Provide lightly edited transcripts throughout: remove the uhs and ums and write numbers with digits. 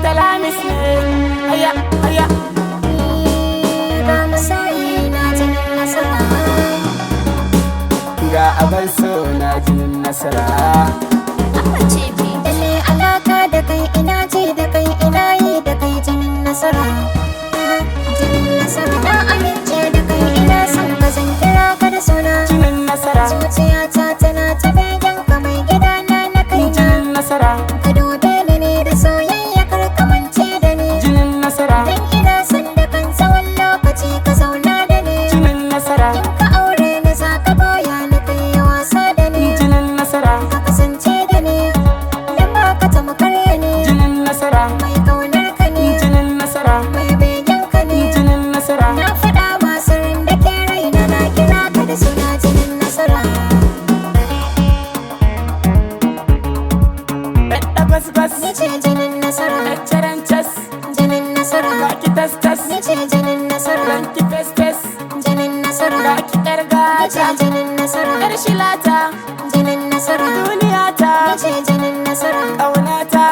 Talamis ne aya aya ga masoyi na jinin nasara ga aban so na jinin nasara Dalle alaka da kai ina ji da kai ina yi da kai jinin nasara jinin nasara na amince da kai ina son ka zan kira ka da suna jinin nasara zuciyata tana ta begen ka mai gidana na kai jinin nasara ka dube ni ne da soyayya kar ka mance da ni jinin nasara dan ina son da kan tsawon lokaci ka zauna da ni jinin nasara in ka aure ni za ka boya ni kai wasa da ni jinin nasara ka kasance da ni dan ba ka tamkar ni jinin nasara mai kaunar ka ne jinin nasara mai begen ka ne jinin nasara na faɗa ma sirrin da ke raina na kira ka da suna jinin nasara bas bas ni ce jinin nasara charan chas jinin nasara baki tas tas ni ce jinin nasara ranki fes fes jinin nasara baki yar ni ce gata jinin nasara yar shilata jinin nasara duniya ta ni ce jinin nasara ƙaunata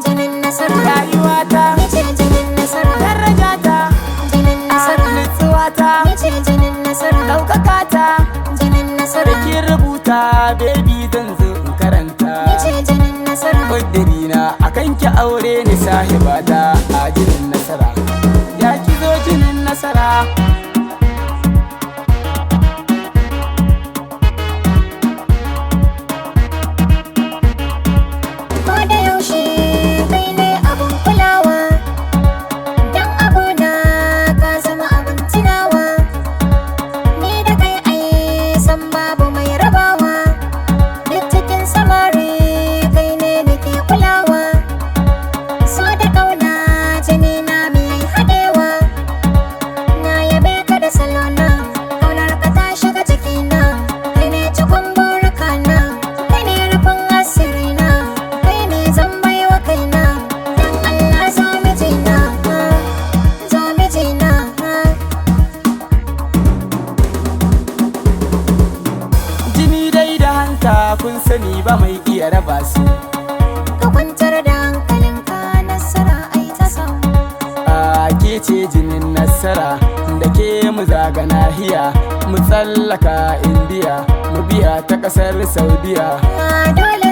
jinin nasara rayuwata ni ce jinin nasara darajata jinin nasara nutsuwata ni ce jinin nasara ɗaukaka ta jinin nasara ki rubuta baby zan zo in karanta ni ce jinin nasara ƙudirina akan ki aure ni sahibata a jinin nasara ya ki zo jinin nasara ko da yaushe kai ne abun kulawa dan abuna ka zama abin tunawa ni da kai ai san babu mai rabawa duk cikin samari kai ne nake kulawa so da kauna jini na mai haɗewa na yabe ka da salona kaunar ka ta shiga cikina kai ne cikon burkana kai ne rufin asirina kai ne zan baiwa kaina dan Allah zo mijina zo mijina jini dai da hanta kun sani ba mai iya raba su ka kwantar da hankalinka nasara ai ta samu a ke ce jinin nasara da ke mu zaga nahiya mu tsallaka indiya mu biya ta ƙasar saudiya dole